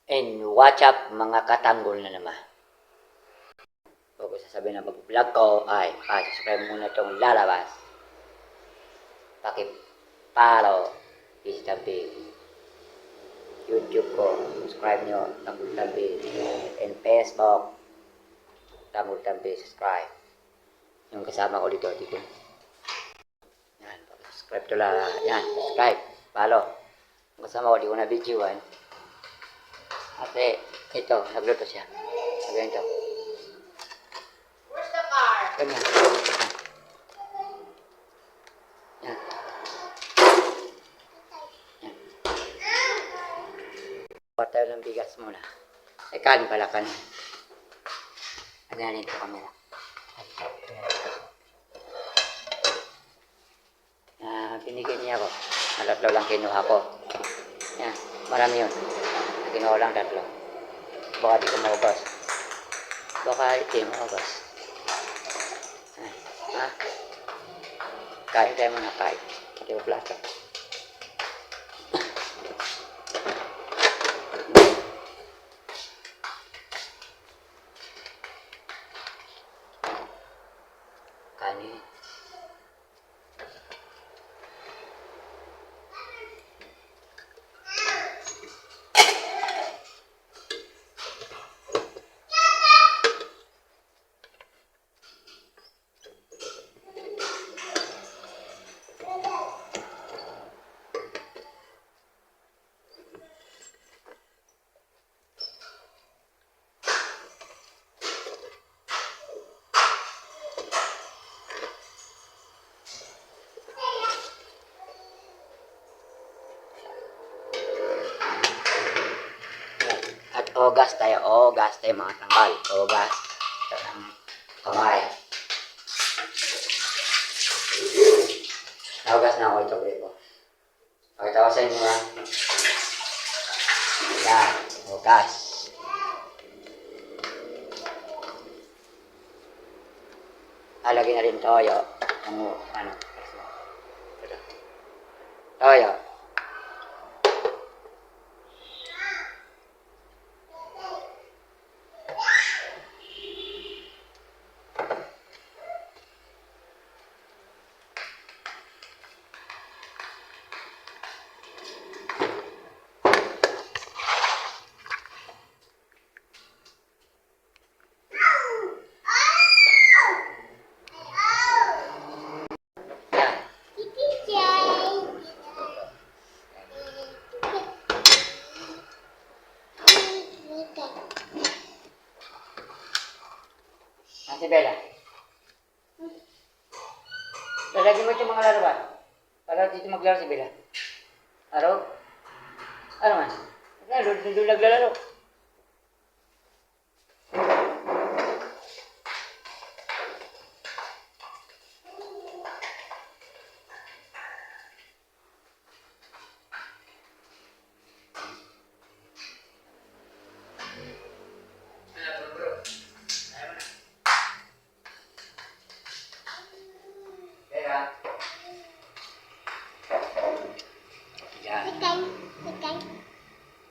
And watch up mga katanggol na naman. So kung sasabihin na mag-vlog ko ay subscribe muna itong lalabas. Paki-follow Tabi. YouTube ko, subscribe nyo, Tabi. And Facebook, Tabi, subscribe. Yung kasama ko dito. Yan, subscribe to lang. Yan, subscribe, follow. Yung kasama ko, di ko na videoan. Kasi, ito, nagluto siya. Ganito. Where's the car? Ganyan. Yan. Yan. Buat tayo ng bigas muna. Ay, kanin pala ka na. Ayan ito kamera. Binigyan niya ako. Tatlo lang kinuha ko. Yan. Marami yun. Kinuha lang tatlo. Baka di ko maubos. Baka di maubos. Kain tayo muna, kain. Pati ko plato. Kanin. Ogas tayo mga tangkal. Ogas. Kamay. Ogas na ako ito ko. Pakita ko sa inyo ha. Yan. Ogas. Alagyan na rin toyo. Toyo. Si Bella. Lalagyan mo itong mga laruan. Para dito maglaro si Bella. Laro? Ano man? Doon naglalaro.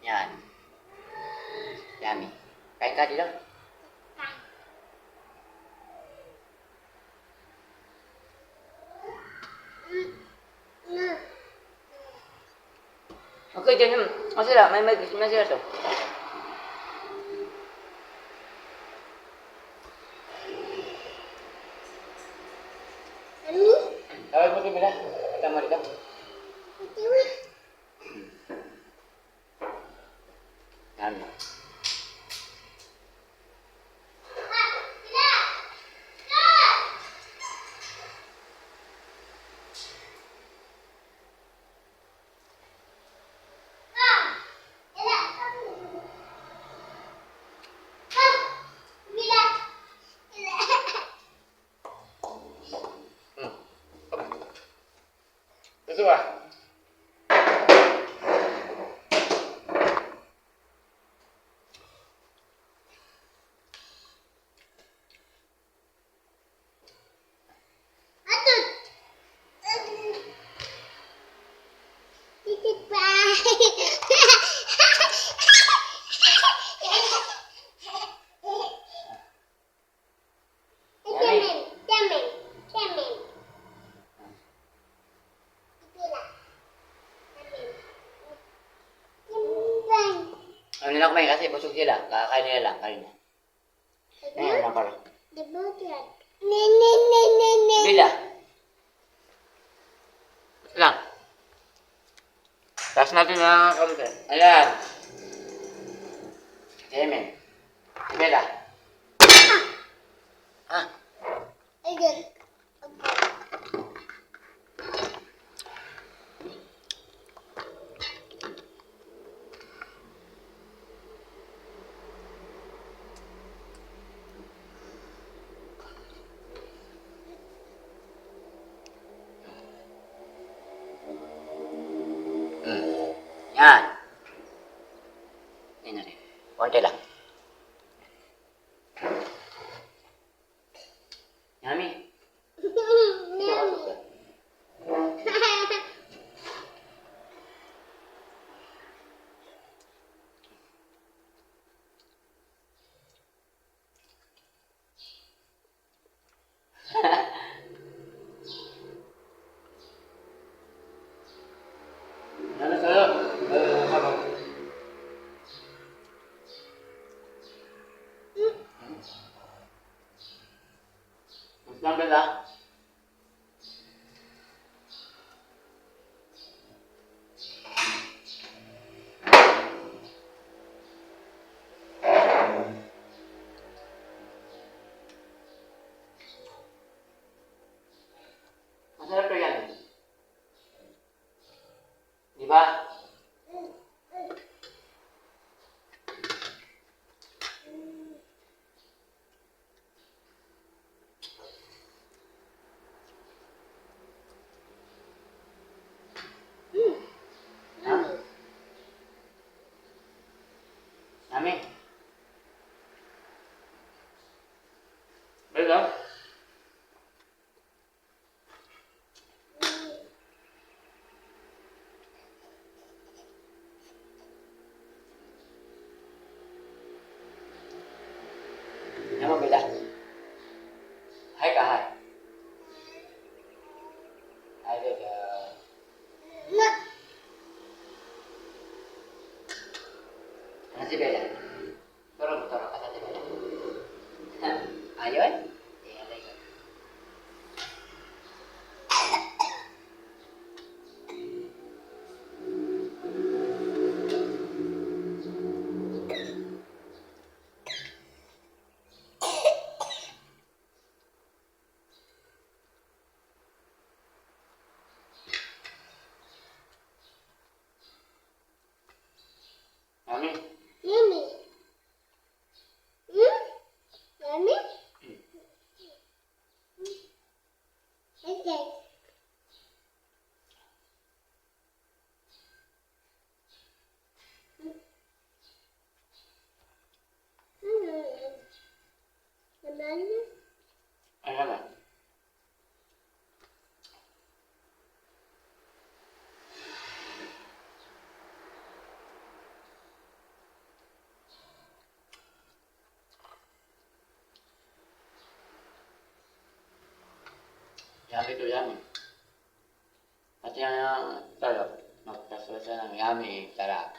Yan. Yummy. Kain ka dito? Okay, dyan. Masira. May masira to. Tawag mo din bila. Kita mo dito. Yan. Ito ba? mamaya kasi busog sila. Kakain nila lang kanina. Ngayon lang parang. Bila. Lang. Taas natin na kamay. Ayan. Amen. Bila. Ha? Yan. Yan na rin. Konti lang. Yummy. Ito ka suka. Ano sa'yo? Mas lang ba? Masarap to yan. Di ba? Ha? Yummy. Balik lang. Yan mo, Bella. Hi ka, hi. Hi, Bella. Ano si Bella? Turo ka sa si Bella. Ayun? Tingnan tayo. Yummy. Ayan na. Yummy to yummy. At yan tayo. Magkasusa ng yummy. Sarap.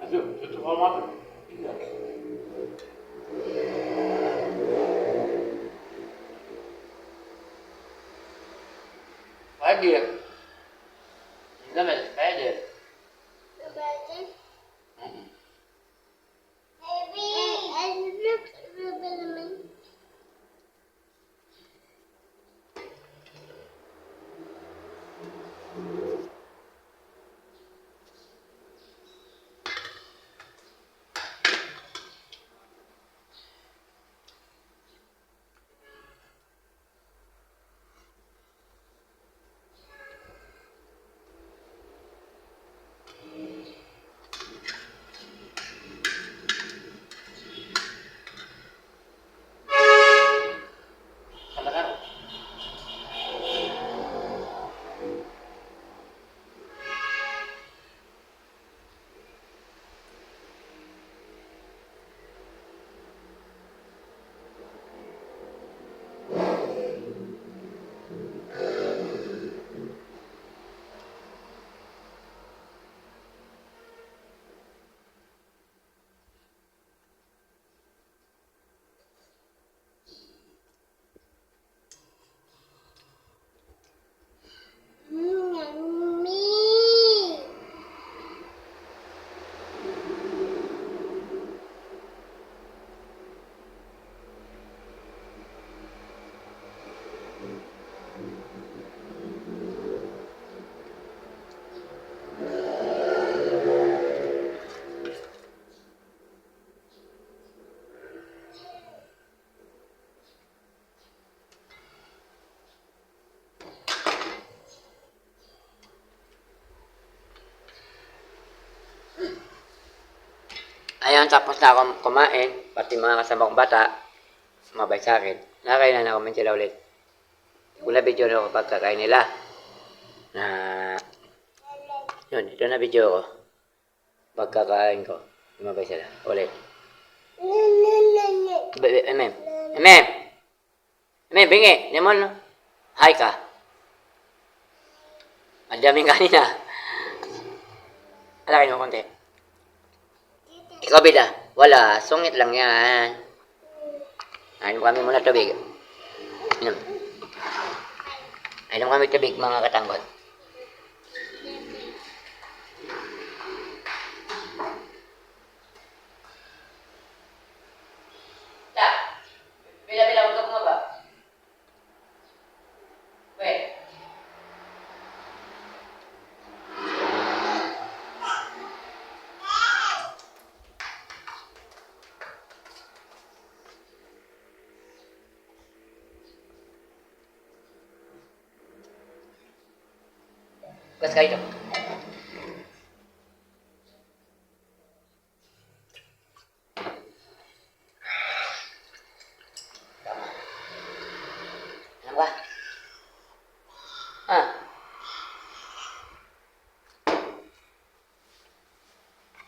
Aduh, tutup mata. Spider. Nama spider. Ayan, tapos na akong kumain. Pati mga kasama kong bata, sumabay sa akin. Nakakain na comment sila ulit. Kung na-video na ako pagkakain nila. Na, yun, ito na video ko. Pagkakain ko, sumabay sila. Ulit. Emem. Emem. Emem, bingi. Nemon, no? Hi ka. Ang daming kanina. Alakay mo konti. Ikaw, bida. Wala. Sungit lang yan. Ayun kami muna tubig. Inom. Ayun kami tubig, mga katanggol. Ta. Bila-bila, huwag ka bumaba. Wait. Gas ka ito. Tama. Ano ba? Ah.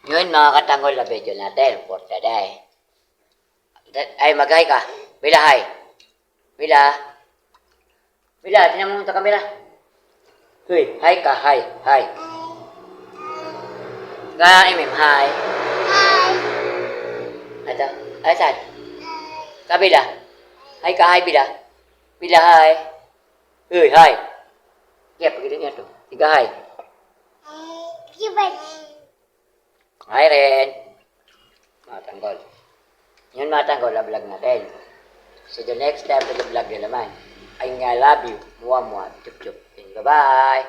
Yun mga katanggol na video natin for today. Ay, mag-hi ka. Bila, hi. Bila. Bila, tingnan mo sa kamera. Uy, hi ka, hi, hi. Emem, hi. Hi. Ito, ay saan? Kabila. Hi ka, hi, bila. Bila, hi. Uy, hi. Kaya, pagkita niya to. Tiga, hi. Gibet. Hi, Ren. Mga tanggol. Yun mga tanggol, vlog natin. So the next time to the vlog na naman. I love you. Muwa, muwa. Chup, chup. And bye-bye.